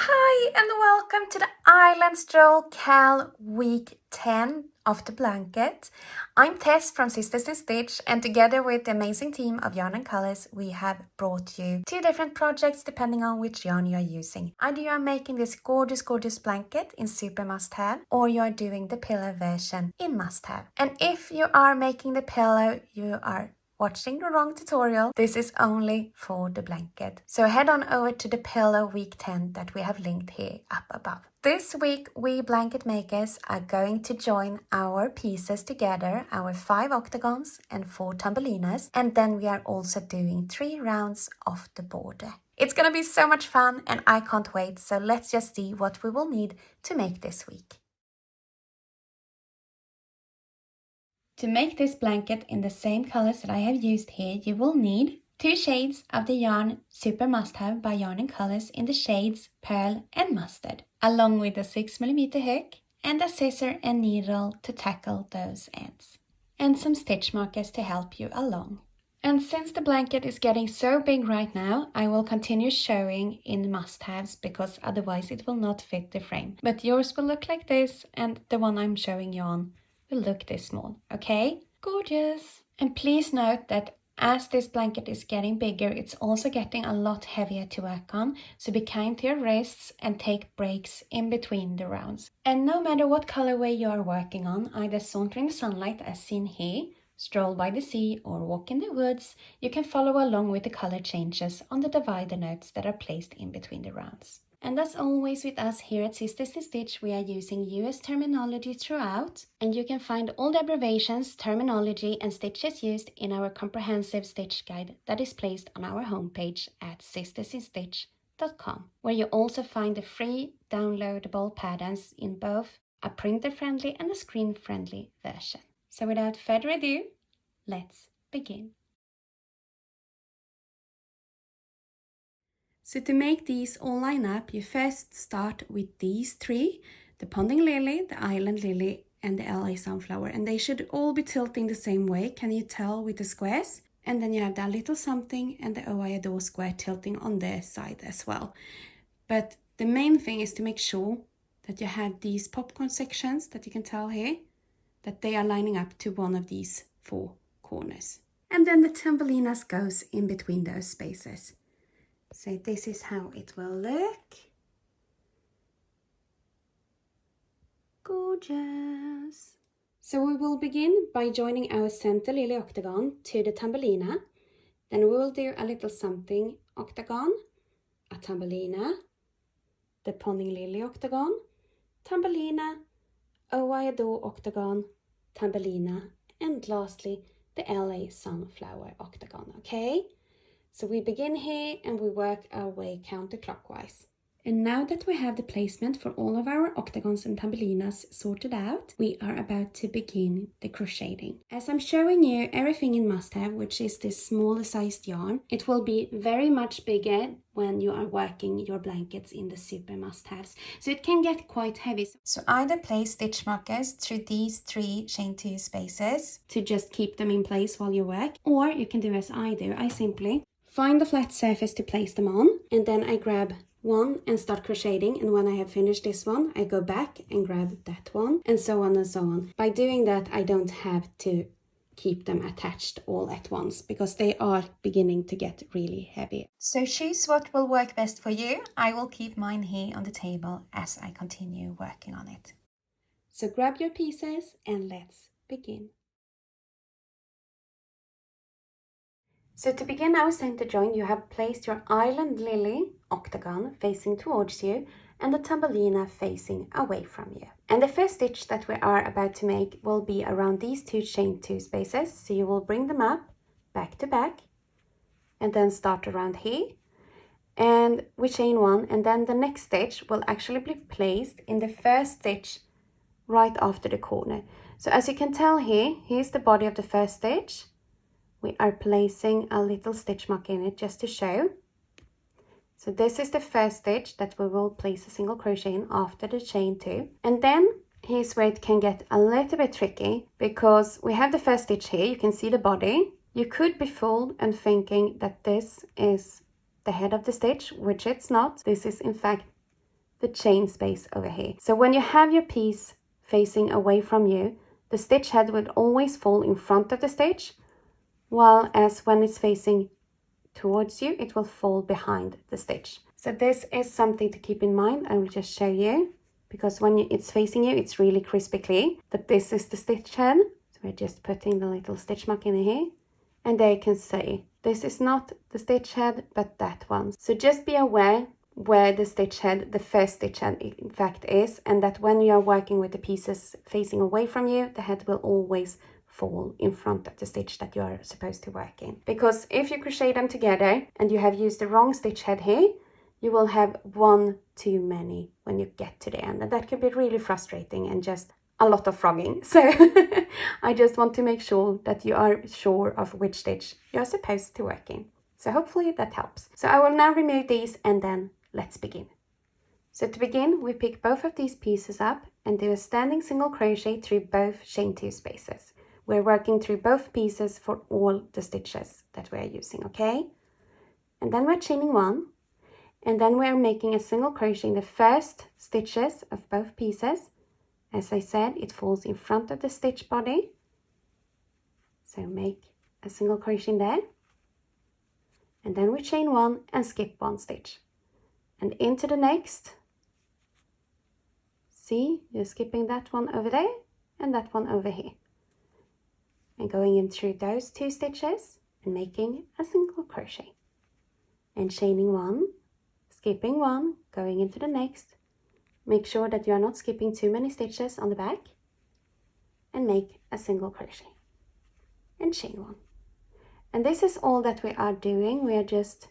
Hi and welcome to the Island Stroll Cal Week 10 of the Blanket. I'm Tess from Sisters in Stitch, and together with the amazing team of Yarn and Colors, we have brought you 2 different projects depending on which yarn you are using. Either you are making this gorgeous blanket in Super Must Have, or you are doing the pillow version in Must Have. And if you are making the pillow, you are watching the wrong tutorial. This is only for the blanket. So head on over to the pillow week 10 that we have linked here up above. This week, we blanket makers are going to join our pieces together, our 5 octagons and 4 tambolinas, and then we are also doing 3 rounds of the border. It's gonna be so much fun and I can't wait, so let's just see what we will need to make this week. To make this blanket in the same colors that I have used here, you will need 2 shades of the yarn Super Must Have by Yarn and Colors in the shades Pearl and Mustard, along with a 6mm hook and a scissor and needle to tackle those ends, and some stitch markers to help you along. And since the blanket is getting so big right now, I will continue showing in must-haves because otherwise it will not fit the frame. But yours will look like this, and the one I'm showing you on will look this small, okay? Gorgeous! And please note that as this blanket is getting bigger, it's also getting a lot heavier to work on, so be kind to your wrists and take breaks in between the rounds. And no matter what colorway you are working on, either saunter in the sunlight as seen here, stroll by the sea or walk in the woods, you can follow along with the color changes on the divider notes that are placed in between the rounds. And as always with us here at Sisters in Stitch, we are using US terminology throughout, and you can find all the abbreviations, terminology and stitches used in our comprehensive stitch guide that is placed on our homepage at sistersinstitch.com, where you also find the free downloadable patterns in both a printer-friendly and a screen-friendly version. So without further ado, let's begin. So to make these all line up, you first start with these 3, the Ponding Lily, the Island Lily, and the LA Sunflower. And they should all be tilting the same way, can you tell with the squares? And then you have that little something and the Oh I Adore square tilting on their side as well. But the main thing is to make sure that you have these popcorn sections that you can tell here, that they are lining up to one of these 4 corners. And then the tambolinas goes in between those spaces. So this is how it will look. Gorgeous! So we will begin by joining our center lily octagon to the tambolina. Then we will do a little something octagon, a tambolina, the Ponding Lily octagon, tambolina, Oh I Adore octagon, tambolina, and lastly the LA Sunflower octagon, okay? So we begin here and we work our way counterclockwise. And now that we have the placement for all of our octagons and tambolinas sorted out, we are about to begin the crocheting. As I'm showing you everything in Must Have, which is this smaller sized yarn, it will be very much bigger when you are working your blankets in the Super Must Haves. So it can get quite heavy. So either place stitch markers through these 3 chain 2 spaces to just keep them in place while you work, or you can do as I do. I simply find the flat surface to place them on, and then I grab one and start crocheting, and when I have finished this one I go back and grab that one, and so on and so on. By doing that I don't have to keep them attached all at once because they are beginning to get really heavy. So choose what will work best for you. I will keep mine here on the table as I continue working on it. So grab your pieces and let's begin. So to begin our center join, you have placed your Island Lily octagon facing towards you and the tambolina facing away from you. And the first stitch that we are about to make will be around these 2 chain 2 spaces. So you will bring them up back to back and then start around here. And we chain 1, and then the next stitch will actually be placed in the first stitch right after the corner. So as you can tell here, here's the body of the first stitch. We are placing a little stitch mark in it just to show. So this is the first stitch that we will place a single crochet in after the chain 2. And then here's where it can get a little bit tricky, because we have the first stitch here, you can see the body. You could be fooled and thinking that this is the head of the stitch, which it's not. This is in fact the chain space over here. So when you have your piece facing away from you, the stitch head will always fall in front of the stitch, while as when it's facing towards you, it will fall behind the stitch. So this is something to keep in mind. I will just show you, because when it's facing you, it's really crispy clear that this is the stitch head. So we're just putting the little stitch mark in here, and there you can see this is not the stitch head, but that one. So just be aware where the stitch head, the first stitch head in fact is, and that when you are working with the pieces facing away from you, the head will always fall in front of the stitch that you are supposed to work in. Because if you crochet them together and you have used the wrong stitch head here, you will have one too many when you get to the end, and that can be really frustrating and just a lot of frogging. So I just want to make sure that you are sure of which stitch you're supposed to work in. So hopefully that helps. So I will now remove these and then let's begin. So to begin, we pick both of these pieces up and do a standing single crochet through both chain 2 spaces. We're working through both pieces for all the stitches that we're using, okay? And then we're chaining 1, and then we're making a single crochet in the first stitches of both pieces. As I said, it falls in front of the stitch body. So make a single crochet in there. And then we chain 1 and skip 1 stitch. And into the next. See, you're skipping that one over there and that one over here. And going in through those 2 stitches and making a single crochet. And chaining 1, skipping 1, going into the next. Make sure that you are not skipping too many stitches on the back. And make a single crochet. And chain 1. And this is all that we are doing. We are just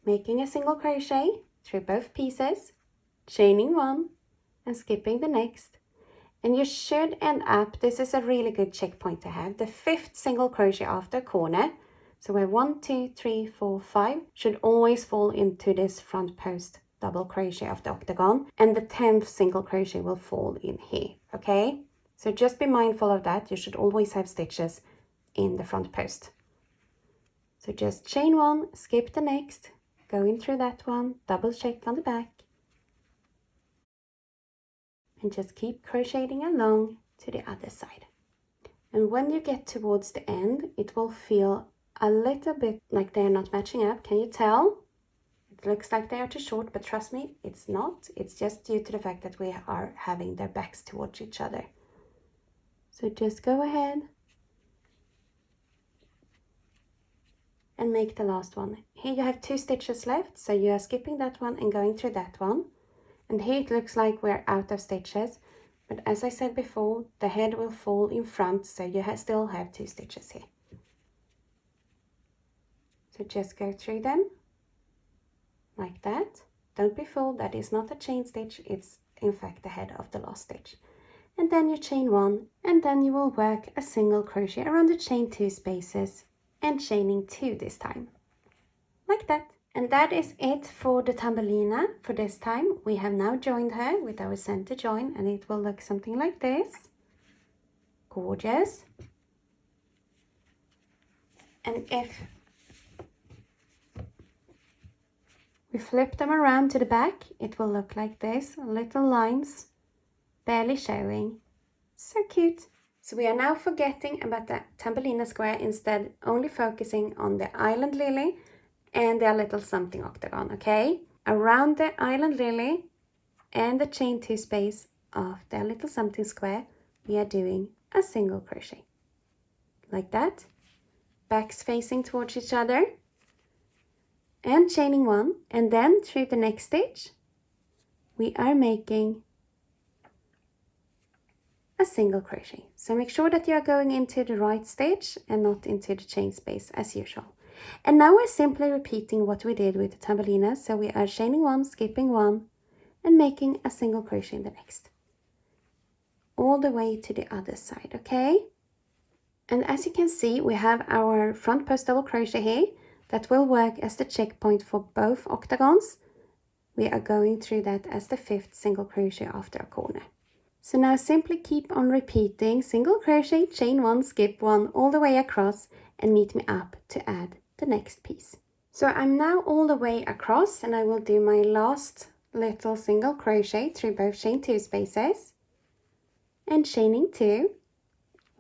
making a single crochet through both pieces, chaining 1 and skipping the next. And you should end up, this is a really good checkpoint to have, the 5th single crochet after a corner. So where 1, 2, 3, 4, 5 should always fall into this front post double crochet of the octagon, and the 10th single crochet will fall in here, okay? So just be mindful of that. You should always have stitches in the front post. So just chain 1, skip the next, go in through that one, double check on the back, and just keep crocheting along to the other side. And when you get towards the end, it will feel a little bit like they're not matching up. Can you tell? It looks like they are too short, but trust me, it's not. It's just due to the fact that we are having their backs towards each other. So just go ahead and make the last one. Here you have 2 stitches left, so you are skipping that one and going through that one. And here it looks like we're out of stitches, but as I said before, the head will fall in front, so you still have 2 stitches here. So just go through them like that. Don't be fooled, that is not a chain stitch, it's in fact the head of the last stitch. And then you chain 1, and then you will work a single crochet around the chain 2 spaces and chaining 2 this time, like that. And that is it for the Thumbelina for this time. We have now joined her with our center join, and it will look something like this. Gorgeous. And if we flip them around to the back, it will look like this, little lines barely showing. So cute. So we are now forgetting about the Thumbelina square, instead only focusing on the island lily and their little something octagon, okay? Around the island lily and the chain 2 space of their little something square, we are doing a single crochet. Like that. Backs facing towards each other. And chaining 1. And then through the next stitch, we are making a single crochet. So make sure that you are going into the right stitch and not into the chain space as usual. And now we're simply repeating what we did with the Thumbelina. So we are chaining 1, skipping 1, and making a single crochet in the next. All the way to the other side, okay? And as you can see, we have our front post double crochet here that will work as the checkpoint for both octagons. We are going through that as the 5th single crochet after a corner. So now simply keep on repeating single crochet, chain 1, skip 1 all the way across, and meet me up to add the next piece. So I'm now all the way across, and I will do my last little single crochet through both chain 2 spaces and chaining 2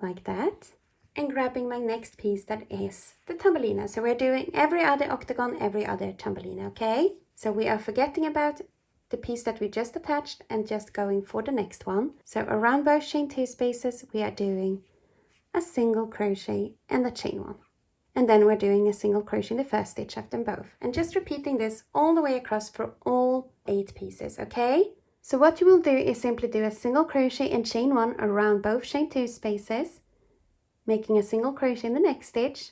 like that, and grabbing my next piece that is the Thumbelina. So we're doing every other octagon, every other Thumbelina, okay? So we are forgetting about the piece that we just attached and just going for the next one. So around both chain 2 spaces we are doing a single crochet and a chain 1. And then we're doing a single crochet in the first stitch after both, and just repeating this all the way across for all 8 pieces, okay? So what you will do is simply do a single crochet and chain 1 around both chain 2 spaces, making a single crochet in the next stitch,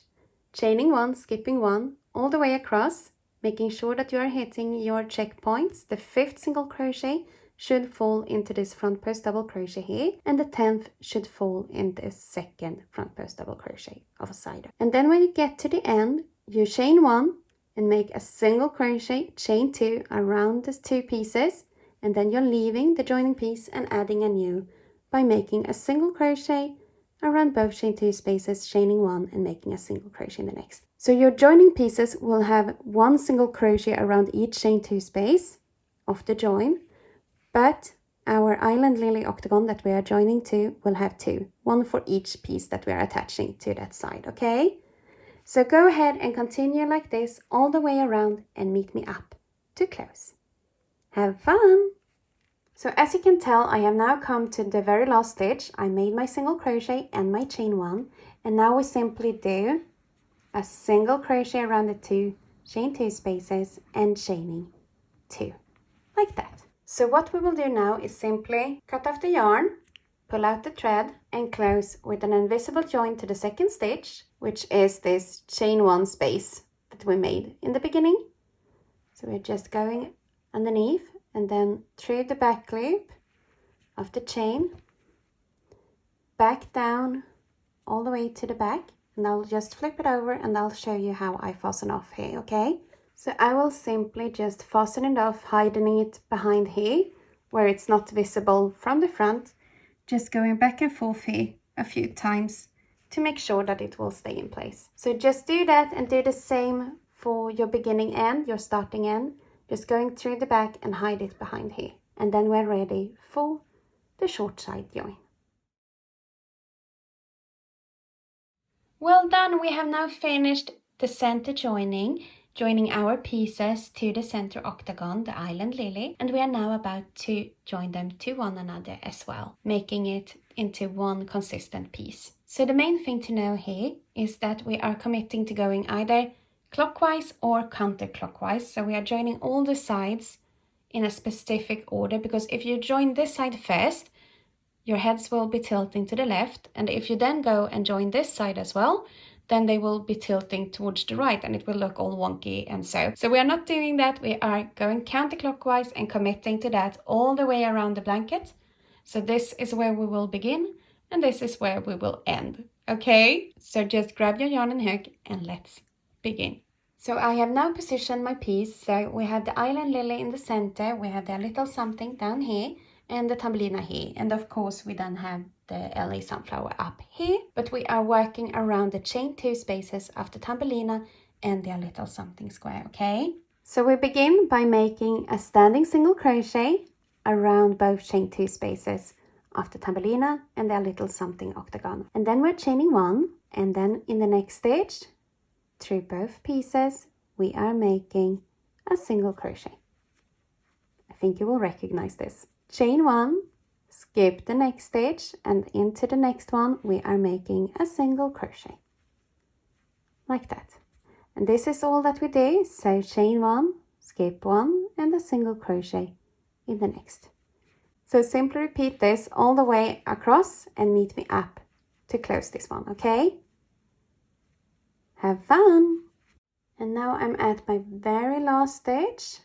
chaining 1, skipping 1 all the way across, making sure that you are hitting your checkpoints. The 5th single crochet should fall into this front post double crochet here, and the 10th should fall in this second front post double crochet of a side. And then when you get to the end, you chain 1 and make a single crochet, chain 2 around the 2 pieces, and then you're leaving the joining piece and adding a new by making a single crochet around both chain 2 spaces, chaining 1 and making a single crochet in the next. So your joining pieces will have 1 single crochet around each chain 2 space of the join, but our Island Lily octagon that we are joining to will have 2, 1 for each piece that we are attaching to that side, okay? So go ahead and continue like this all the way around and meet me up to close. Have fun! So as you can tell, I have now come to the very last stitch. I made my single crochet and my chain 1, and now we simply do a single crochet around the 2 chain 2 spaces and chaining 2, like that. So what we will do now is simply cut off the yarn, pull out the thread and close with an invisible join to the second stitch, which is this chain 1 space that we made in the beginning. So we're just going underneath and then through the back loop of the chain, back down all the way to the back, and I'll just flip it over and I'll show you how I fasten off here, okay? So I will simply just fasten it off, hiding it behind here where it's not visible from the front, just going back and forth here a few times to make sure that it will stay in place. So just do that and do the same for your beginning end, your starting end, just going through the back and hide it behind here. And then we're ready for the short side join. Well done, we have now finished the center joining our pieces to the center octagon, the Island Lily, and we are now about to join them to one another as well, making it into one consistent piece. So the main thing to know here is that we are committing to going either clockwise or counterclockwise, so we are joining all the sides in a specific order, because if you join this side first, your heads will be tilting to the left, and if you then go and join this side as well, then they will be tilting towards the right and it will look all wonky and so. So we are not doing that, we are going counterclockwise and committing to that all the way around the blanket. So this is where we will begin and this is where we will end, okay? So just grab your yarn and hook and let's begin. So I have now positioned my piece, so we have the Island Lily in the center, we have the little something down here, and the Thumbelina here, and of course we then have the LA sunflower up here, but we are working around the chain 2 spaces of the Thumbelina and their little something square, okay? So we begin by making a standing single crochet around both chain 2 spaces of the Thumbelina and their little something octagon, and then we're chaining 1, and then in the next stitch through both pieces we are making a single crochet. I think you will recognize this. Chain 1, skip the next stitch, and into the next one we are making a single crochet like that. And this is all that we do, so chain 1, skip 1 and a single crochet in the next. So simply repeat this all the way across and meet me up to close this one, okay? Have fun! And now I'm at my very last stitch,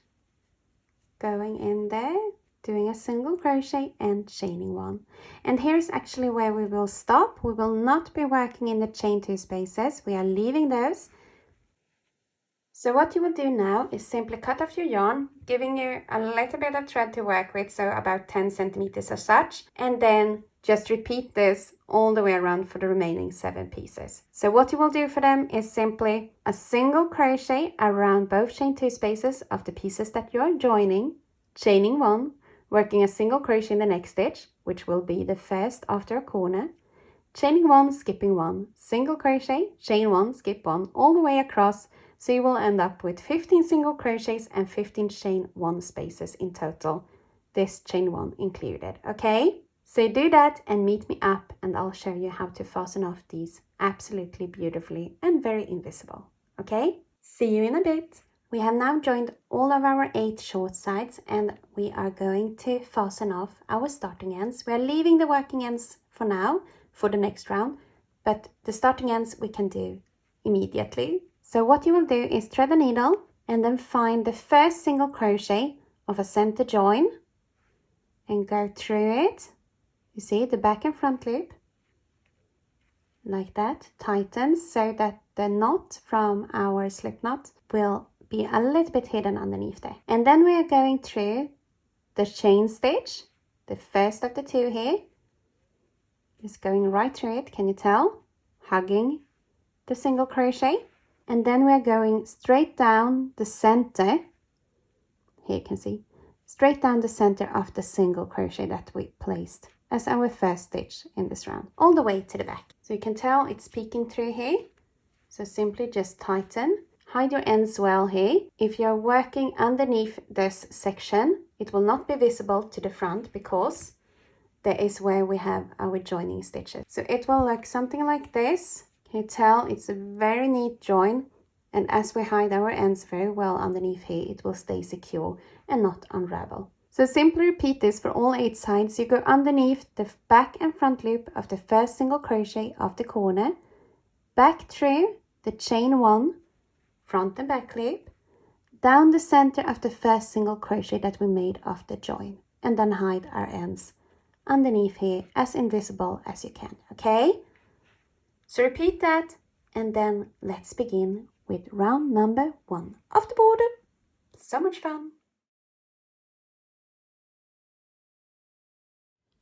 going in there, doing a single crochet and chaining 1. And here's actually where we will stop. We will not be working in the chain 2 spaces, we are leaving those. So what you will do now is simply cut off your yarn, giving you a little bit of thread to work with, so about 10 centimeters or such, and then just repeat this all the way around for the remaining 7 pieces. So what you will do for them is simply a single crochet around both chain 2 spaces of the pieces that you are joining, chaining 1, working a single crochet in the next stitch, which will be the first after a corner, chaining 1, skipping 1, single crochet, chain 1, skip 1, all the way across, so you will end up with 15 single crochets and 15 chain 1 spaces in total, this chain 1 included, okay? So do that and meet me up and I'll show you how to fasten off these absolutely beautifully and very invisible, okay? See you in a bit. We have now joined all of our 8 short sides and we are going to fasten off our starting ends. We are leaving the working ends for now for the next round, but the starting ends we can do immediately. So what you will do is thread a needle and then find the first single crochet of a center join and go through it. You see the back and front loop, like that, tightens so that the knot from our slip knot will be a little bit hidden underneath there. And then we are going through the chain stitch, the first of the 2 here, just going right through it, can you tell? Hugging the single crochet. And then we are going straight down the center, here you can see, straight down the center of the single crochet that we placed as our first stitch in this round, all the way to the back. So you can tell it's peeking through here. So simply just tighten, hide your ends well here. If you're working underneath this section, it will not be visible to the front because there is where we have our joining stitches. So it will look something like this. Can you tell it's a very neat join? And as we hide our ends very well underneath here, it will stay secure and not unravel. So simply repeat this for all 8 sides. You go underneath the back and front loop of the first single crochet of the corner, back through the chain 1, front and back loop, down the center of the first single crochet that we made of the join, and then hide our ends underneath here as invisible as you can, okay? So repeat that and then let's begin with round number 1 of the border. So much fun!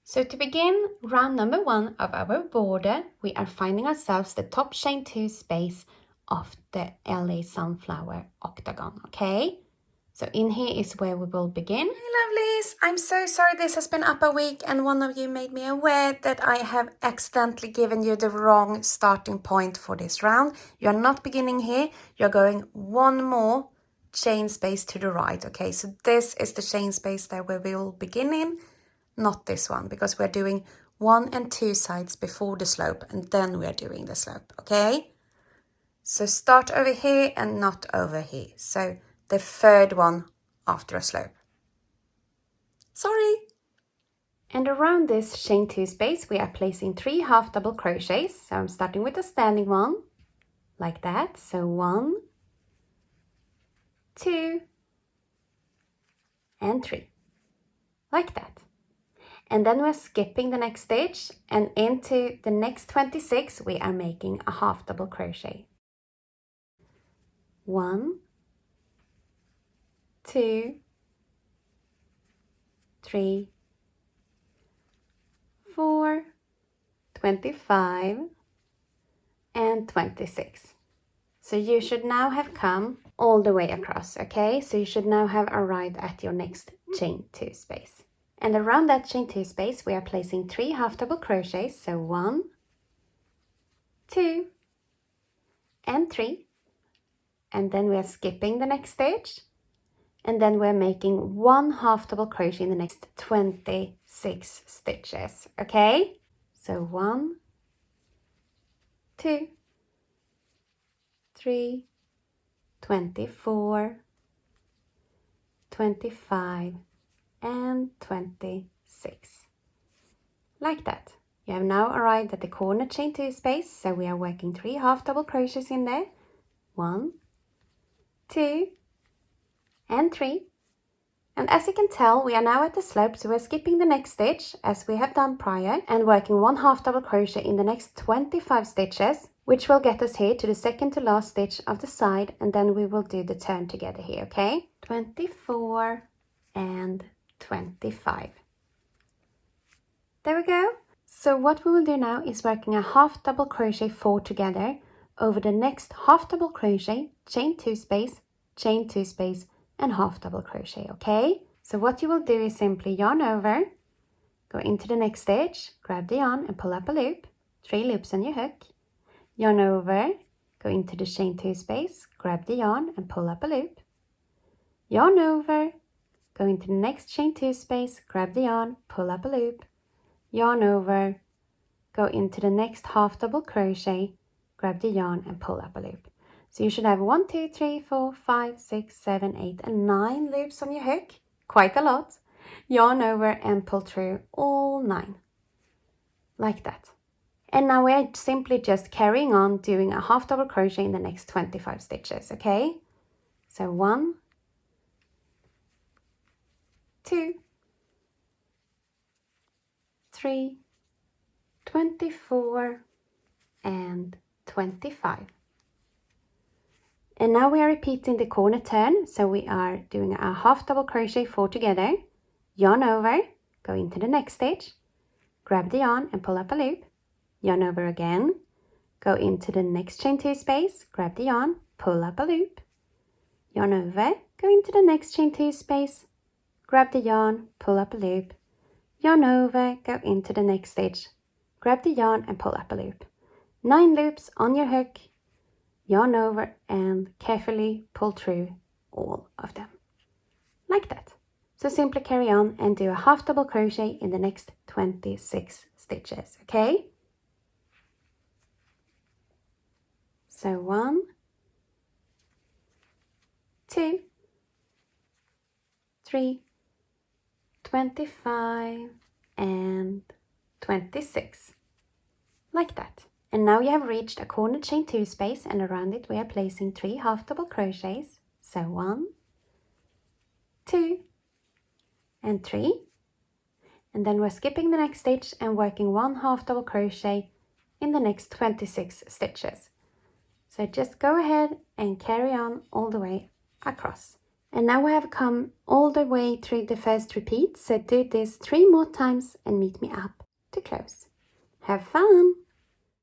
So to begin round number 1 of our border, we are finding ourselves the top chain 2 space of the LA Sunflower octagon, okay? So in here is where we will begin. Hey lovelies, I'm so sorry this has been up a week and one of you made me aware that I have accidentally given you the wrong starting point for this round. You're not beginning here, you're going 1 more chain space to the right, okay? So this is the chain space that we will begin in, not this one, because we're doing 1 and 2 sides before the slope and then we're doing the slope, okay? So start over here and not over here. So the 3rd one after a slope. Sorry. And around this chain 2 space, we are placing 3 half double crochets. So I'm starting with a standing one, like that. So 1, 2, and 3, like that. And then we're skipping the next stitch, and into the next 26, we are making a half double crochet. 1, 2, 3, 4, 25, and 26. So you should now have come all the way across, okay? So you should now have arrived at your next chain 2 space. And around that chain 2 space, we are placing 3 half double crochets. So 1, 2, and 3. And then we are skipping the next stitch. And then we're making 1 half double crochet in the next 26 stitches, okay? So 1, 2, 3, 24, 25, and 26. Like that. You have now arrived at the corner chain 2 space, so we are working 3 half double crochets in there. 1, 2, and 3. And as you can tell, we are now at the slope, so we're skipping the next stitch as we have done prior and working 1 half double crochet in the next 25 stitches, which will get us here to the second to last stitch of the side, and then we will do the turn together here, okay? 24 and 25. There we go. So what we will do now is working a half double crochet 4 together over the next half double crochet, chain 2 space, chain 2 space, and half double crochet, okay? So what you will do is simply yarn over, go into the next stitch, grab the yarn and pull up a loop, 3 loops on your hook, yarn over, go into the chain 2 space, grab the yarn and pull up a loop, yarn over, go into the next chain 2 space, grab the yarn, pull up a loop, yarn over, go into the next half double crochet, grab the yarn and pull up a loop. So you should have 1, 2, 3, 4, 5, 6, 7, 8 and 9 loops on your hook, quite a lot. Yarn over and pull through all 9, like that. And now we are simply just carrying on doing a half double crochet in the next 25 stitches, okay? So 1, 2, 3, 24 and 25. And now we are repeating the corner turn, so we are doing a half double crochet 4 together, yarn over, go into the next stitch, grab the yarn and pull up a loop, yarn over again, go into the next chain 2 space, grab the yarn, pull up a loop, yarn over, go into the next chain 2 space, grab the yarn, pull up a loop, yarn over, go into the next stitch, grab the yarn and pull up a loop. 9 loops on your hook, yarn over and carefully pull through all of them, like that. So simply carry on and do a half double crochet in the next 26 stitches, okay? So 1, 2, 3, 25 and 26, like that. And now you have reached a corner chain 2 space, and around it we are placing 3 half double crochets. So 1, 2 and 3, and then we're skipping the next stitch and working 1 half double crochet in the next 26 stitches. So just go ahead and carry on all the way across. And now we have come all the way through the first repeat, so do this 3 more times and meet me up to close. Have fun!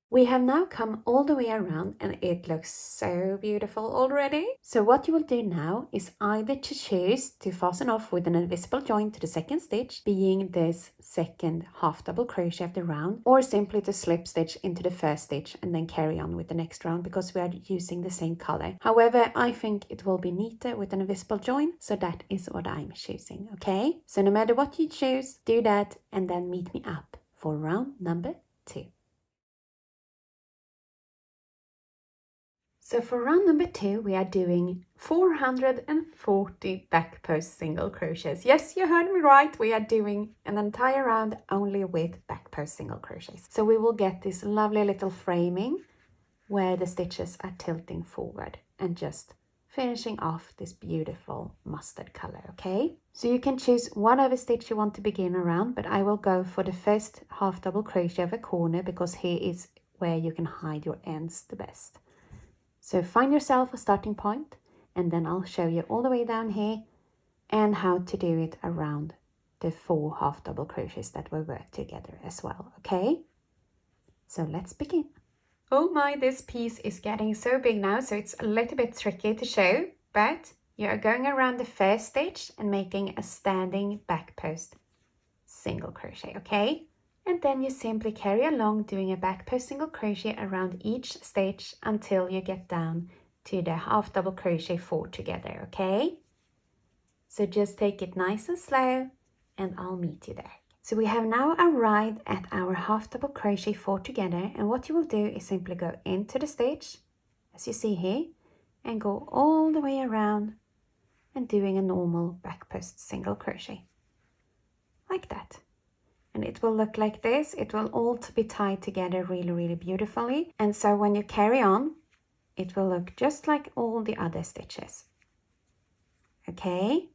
We have now come all the way around and it looks so beautiful already. So what you will do now is either to choose to fasten off with an invisible join to the second stitch, being this second half double crochet of the round, or simply to slip stitch into the first stitch and then carry on with the next round because we are using the same color. However, I think it will be neater with an invisible join, so that is what I'm choosing, okay? So no matter what you choose, do that and then meet me up for round number 2. So for round number 2, we are doing 440 back post single crochets. Yes, you heard me right. We are doing an entire round only with back post single crochets. So we will get this lovely little framing where the stitches are tilting forward and just finishing off this beautiful mustard color, okay? So you can choose whatever stitch you want to begin around, but I will go for the first half double crochet of a corner because here is where you can hide your ends the best. So find yourself a starting point, and then I'll show you all the way down here and how to do it around the 4 half double crochets that we work together as well, okay? So let's begin. Oh my, this piece is getting so big now, so it's a little bit tricky to show, but you are going around the first stitch and making a standing back post single crochet, okay? And then you simply carry along doing a back post single crochet around each stitch until you get down to the half double crochet 4 together, okay? So just take it nice and slow and I'll meet you there. So we have now arrived at our half double crochet 4 together, and what you will do is simply go into the stitch, as you see here, and go all the way around and doing a normal back post single crochet, like that. And it will look like this. It will all be tied together really, really beautifully. And so when you carry on, it will look just like all the other stitches. Okay?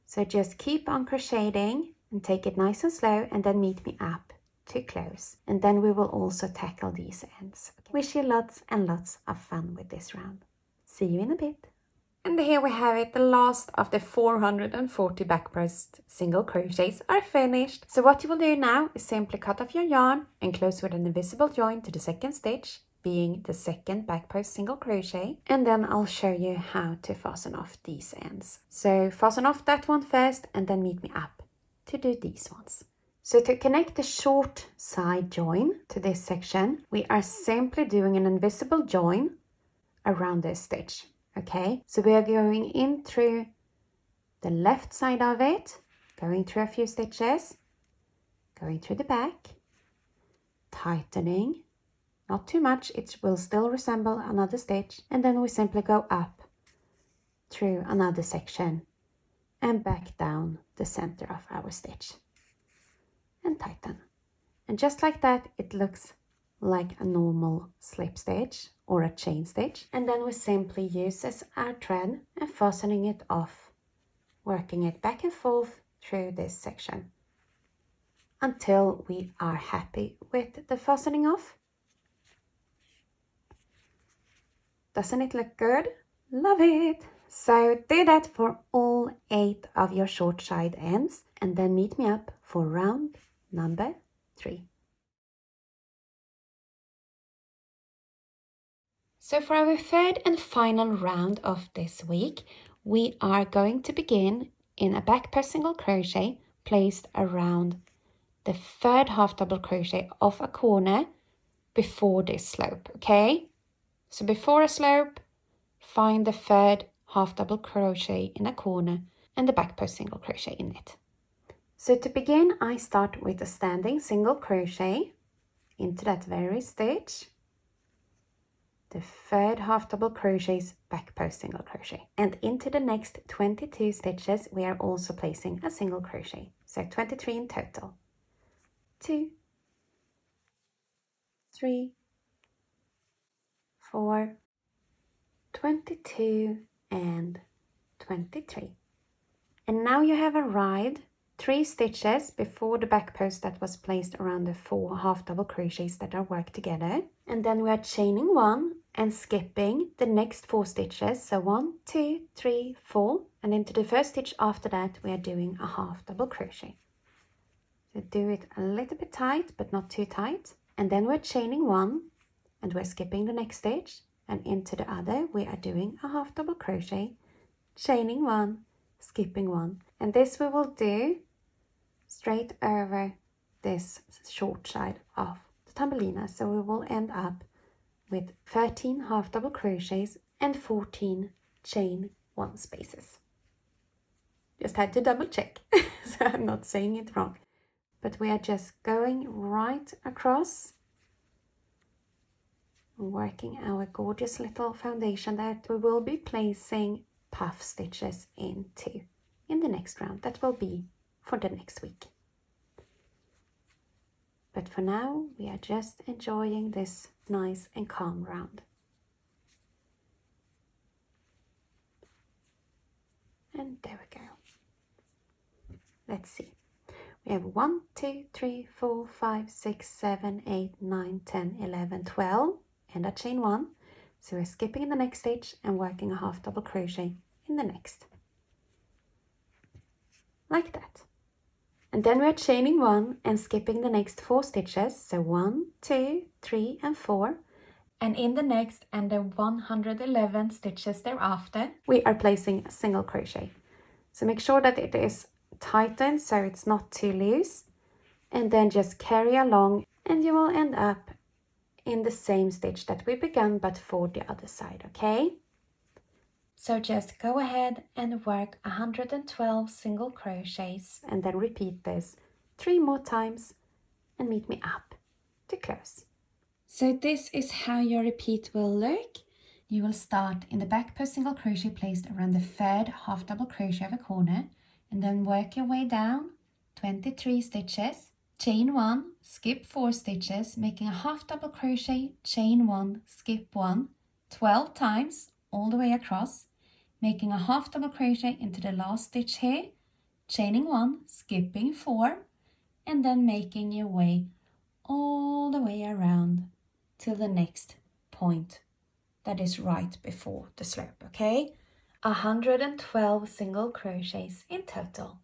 So just keep on crocheting and take it nice and slow, and then meet me up to close. And then we will also tackle these ends. Okay. Wish you lots and lots of fun with this round. See you in a bit. And here we have it, the last of the 440 back post single crochets are finished. So what you will do now is simply cut off your yarn and close with an invisible join to the second stitch, being the second back post single crochet, and then I'll show you how to fasten off these ends. So fasten off that one first and then meet me up to do these ones. So to connect the short side join to this section, we are simply doing an invisible join around this stitch. Okay, so we are going in through the left side of it, going through a few stitches, going through the back, tightening, not too much, it will still resemble another stitch, and then we simply go up through another section and back down the center of our stitch and tighten. And just like that, it looks like a normal slip stitch or a chain stitch. And then we simply use as our thread and fastening it off, working it back and forth through this section until we are happy with the fastening off. Doesn't it look good? Love it! So do that for all 8 of your short side ends and then meet me up for round number 3. So for our third and final round of this week, we are going to begin in a back post single crochet placed around the third half double crochet of a corner before this slope, okay? So before a slope, find the third half double crochet in a corner and the back post single crochet in it. So to begin, I start with a standing single crochet into that very stitch, the third half double crochets, back post single crochet, and into the next 22 stitches we are also placing a single crochet, so 23 in total. 2, 3, 4, 22 and 23. And now you have arrived 3 stitches before the back post that was placed around the 4 half double crochets that are worked together, and then we are chaining 1 and skipping the next 4 stitches, so 1, 2, 3, 4, and into the first stitch after that we are doing a half double crochet. So do it a little bit tight but not too tight, and then we're chaining 1 and we're skipping the next stitch, and into the other we are doing a half double crochet, chaining 1, skipping 1, and this we will do straight over this short side of the thumbelina. So we will end up with 13 half double crochets and 14 chain 1 spaces. Just had to double check so I'm not saying it wrong, but we are just going right across, working our gorgeous little foundation that we will be placing puff stitches into in the next round. That will be for the next week. But for now, we are just enjoying this nice and calm round. And there we go. Let's see. We have 1, 2, 3, 4, 5, 6, 7, 8, 9, 10, 11, 12, and a chain 1. So we're skipping the next stitch and working a half double crochet in the next. Like that. And then we're chaining 1 and skipping the next 4 stitches, so 1, 2, 3 and 4, and in the next and the 111 stitches thereafter we are placing a single crochet. So make sure that it is tightened so it's not too loose, and then just carry along and you will end up in the same stitch that we began but for the other side, okay? So just go ahead and work 112 single crochets and then repeat this 3 more times and meet me up to close. So this is how your repeat will look. You will start in the back post single crochet placed around the third half double crochet of a corner, and then work your way down 23 stitches, chain 1, skip 4 stitches, making a half double crochet, chain 1, skip 1, 12 times all the way across, making a half double crochet into the last stitch here, chaining 1, skipping 4, and then making your way all the way around till the next point that is right before the slope, okay? 112 single crochets in total.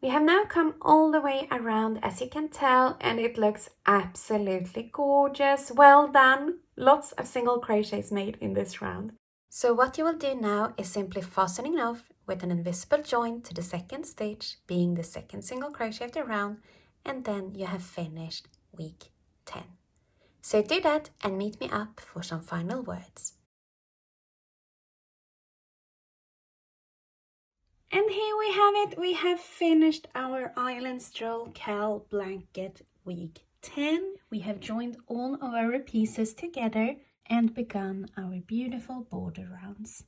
We have now come all the way around, as you can tell, and it looks absolutely gorgeous. Well done! Lots of single crochets made in this round. So what you will do now is simply fastening off with an invisible joint to the second stitch, being the second single crochet of the round, and then you have finished week 10. So do that and meet me up for some final words. And here we have it. We have finished our Island Stroll Cal blanket week 10. We have joined all of our pieces together and begun our beautiful border rounds.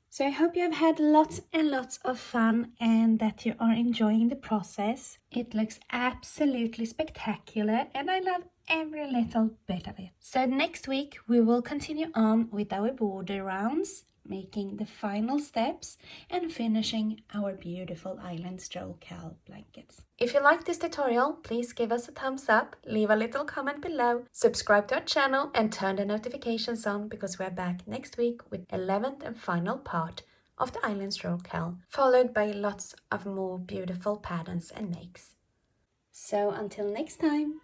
So I hope you have had lots and lots of fun and that you are enjoying the process. It looks absolutely spectacular and I love every little bit of it. So next week we will continue on with our border rounds, making the final steps and finishing our beautiful Island Stroll Cal blankets. If you like this tutorial, please give us a thumbs up, leave a little comment below, subscribe to our channel and turn the notifications on because we're back next week with 11th and final part of the Island Stroll Cal, followed by lots of more beautiful patterns and makes. So until next time.